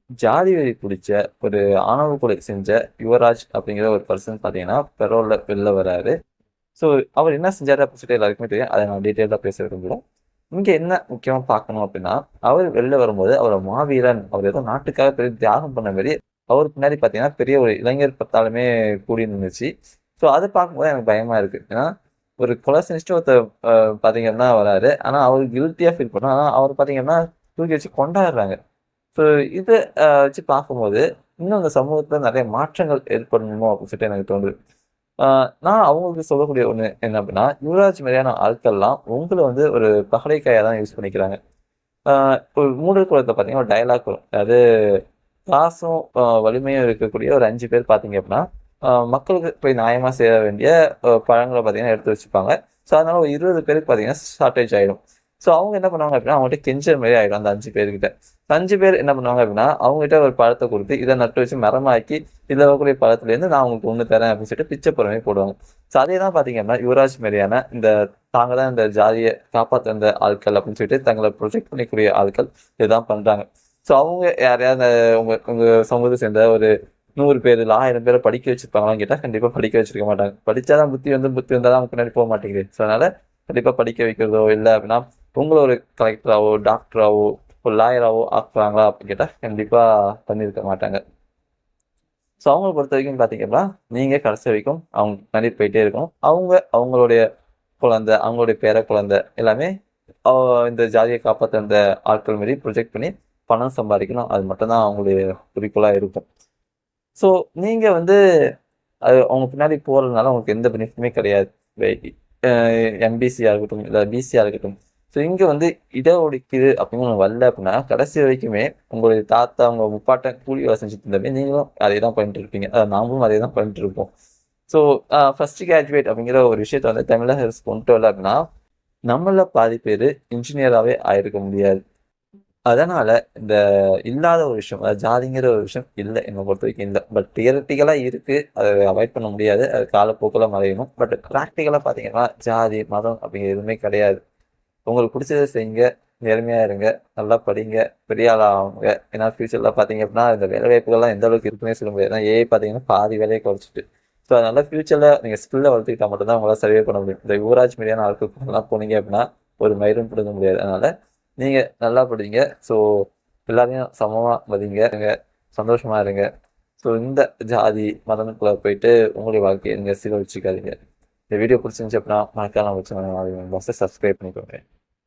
ஜாதி வெறி பிடிச்ச ஒரு ஆணவ கொலை செஞ்ச யுவராஜ் அப்படிங்கிற ஒரு பர்சன் பார்த்தீங்கன்னா பெரோல்ல வெளில வராரு. ஸோ அவர் என்ன செஞ்சாரு அப்படின்னு சொல்லிட்டு எல்லாருக்குமே தெரியும். அதை நான் டீட்டெயிலாக பேச விரும்பல. இங்க என்ன முக்கியமா பார்க்கணும் அப்படின்னா, அவர் வெளில வரும்போது அவர மாவீரன், அவர் ஏதோ நாட்டுக்காக பெரிய தியாகம் பண்ண மாரி, அவருக்கு பின்னாடி பார்த்தீங்கன்னா பெரிய ஒரு இளைஞர் பட்டாளமே கூடி நின்னுச்சு. ஸோ அத பார்க்கும்போது எனக்கு பயமா இருக்கு. ஏன்னா, ஒரு கொலை செஞ்சுட்டு ஒருத்தர் பார்த்தீங்கன்னா வராரு. ஆனா அவரு கில்ட்டியா ஃபீல் பண்றாரு. ஆனா அவர் பார்த்தீங்கன்னா தூக்கி வச்சு கொண்டாடுறாங்க. ஸோ இத வச்சு பார்க்கும்போது, இன்னும் இந்த சமூகத்துல நெறைய மாற்றங்கள் ஏற்படணுமோ அப்படின்னு சொல்லிட்டு எனக்கு தோணுது. ஆ நான் அவங்களுக்கு சொல்லக்கூடிய ஒண்ணு என்ன அப்படின்னா, யுவராஜ் மாரியான ஆட்கள்லாம் உங்கள வந்து ஒரு பகடைக்காயா தான் யூஸ் பண்ணிக்கிறாங்க. ஆ ஒரு மூடர் குலத்துல பார்த்தீங்கன்னா, ஒரு டயலாக் வரும். அதாவது காசும் வலிமையும் இருக்கக்கூடிய ஒரு 5 பேர் பார்த்தீங்க அப்படின்னா, மக்களுக்கு போய் நியாயமா சேர வேண்டிய பழங்கள பார்த்தீங்கன்னா எடுத்து வச்சுப்பாங்க. ஸோ அதனால ஒரு 20 பேருக்கு பார்த்தீங்கன்னா ஷார்டேஜ் ஆயிடும். ஸோ அவங்க என்ன பண்ணுவாங்க அப்படின்னா, அவங்ககிட்ட கெஞ்சுற மாரி ஆயிடும் அந்த 5 பேர்கிட்ட. 5 பேர் என்ன பண்ணுவாங்க அப்படின்னா, அவங்ககிட்ட ஒரு பழத்த குடுத்து, இத நட்டு வச்சு மரமாக்கி, இதுல வரக்கூடிய பழத்துலேருந்து நான் உங்களுக்கு 1 தரேன் அப்படின்னு சொல்லிட்டு பிச்சை போடுற மாரி போடுவாங்க. ஸோ அதே தான் பார்த்தீங்கன்னா, யுவராஜ் மாரியான இந்த தாங்க தான் இந்த ஜாதிய காப்பாத்த வந்த ஆட்கள் அப்படின்னு சொல்லிட்டு தங்கள ப்ரொஜெக்ட் பண்ணிக்கூடிய ஆட்கள் இதுதான் பண்றாங்க. ஸோ அவங்க யாரையாவது உங்க உங்க சமூகத்த சேர்ந்த ஒரு 100 பேர் இல்ல 1000 பேர படிக்க வச்சிருப்பாங்களான்னு கேட்டா, கண்டிப்பா படிக்க வச்சிருக்க மாட்டாங்க. படிச்சா தான் புத்தி வந்து புத்தி வந்தா தான் பின்னாடி போ மாட்டேங்குது. ஸோ அதனால கண்டிப்பா படிக்க வைக்கிறதோ, இல்ல அப்படின்னா உங்கள ஒரு கலெக்டராவோ, டாக்டராவோ, ஒரு லாயராவோ ஆக்குறாங்களா அப்படின்னு கேட்டா, கண்டிப்பா பண்ணியிருக்க மாட்டாங்க. ஸோ அவங்கள பொறுத்தவரைக்கும் பார்த்தீங்கன்னா, நீங்க கடைசி வரைக்கும் அவங்க பின்னாடி போயிட்டே இருக்கணும். அவங்க அவங்களுடைய குழந்தை, அவங்களுடைய பேர குழந்தை எல்லாமே அ இந்த ஜாதிய காப்பாத்த வந்த ஆட்கள் மாரி ப்ரொஜெக்ட் பண்ணி பணம் சம்பாதிக்கணும். அது மட்டும் தான் அவங்களுடைய குறிக்கோளா இருக்கும். ஸோ நீங்க வந்து அது அவங்க பின்னாடி போறதுனால உங்களுக்கு எந்த பெனிஃபிட்டுமே கிடையாது. வை அ எம்பிசியா இருக்கட்டும், இல்ல பிசியா இருக்கட்டும். ஸோ இங்க வந்து இட ஒதுக்கீடு அப்படின்னு ஒண்ணு வரல அப்படின்னா, கடைசி வரைக்குமே உங்களுடைய தாத்தா, உங்க முப்பாட்டன் கூலி வேலை செஞ்சுட்டு இருந்தமே, நீங்களும் அதே தான் பண்ணிட்டு இருப்பீங்க. நாமளும் அதே தான் பண்ணிட்டு இருப்போம். ஸோ ஃபர்ஸ்ட் கிராஜுவேட் அப்படிங்கிற ஒரு விஷயத்த வந்து தமிழக அரசு கொண்டு வரல அப்படின்னா, நம்மள பாதி பேரு இன்ஜினியராவே ஆயிருக்க முடியாது. அதனால இந்த இல்லாத ஒரு விஷயம், ஜாதிங்கிற ஒரு விஷயம் இல்ல. என்ன பொறுத்தவரைக்கும் இல்ல. பட் தியரட்டிக்கலா இருக்கு. அத அவாய்ட் பண்ண முடியாது. அது காலப்போக்குல மறையணும். பட் பிராக்டிகலா பார்த்தீங்கன்னா, ஜாதி, மதம் அப்படிங்கிறது எதுவுமே கிடையாது. உங்களுக்கு புடிச்சத செய்யுங்க. நேர்மையா இருங்க. நல்லா படிங்க. பெரிய ஆளா ஆவுங்க. ஏன்னா ஃபியூச்சர்ல பார்த்தீங்க அப்படின்னா, இந்த வேலைவாய்ப்புகள்லாம் எந்த அளவுக்கு இருக்குன்னே சொல்ல முடியாது. ஏன்னா ஏஐ பார்த்தீங்கன்னா, பாதி வேலைய குறைச்சுட்டு. ஸோ அதனால ஃபியூச்சர்ல நீங்க ஸ்கில்ல வளர்த்துக்கிட்டா மட்டும் தான் உங்களால சர்வே பண்ண முடியும். இந்த யுவராஜ் மாரியான ஆட்களுக்குலாம் போனீங்க அப்படின்னா, ஒரு மயிரும் பிடுங்க முடியாது. அதனால நீங்க நல்லா படிங்க. ஸோ எல்லாரையும் சமமா மதிங்க. சந்தோஷமா இருங்க. ஸோ இந்த ஜாதி, மதம்க்குள்ள போயிட்டு உங்களுடைய வாழ்க்கைய நீங்க சீரழிச்சுக்காதீங்க. இந்த வீடியோ பிடிச்சிருந்துச்சு அப்படின்னா, மறக்காம நம்ம சேனல சப்ஸ்கிரைப் பண்ணிக்கோங்க.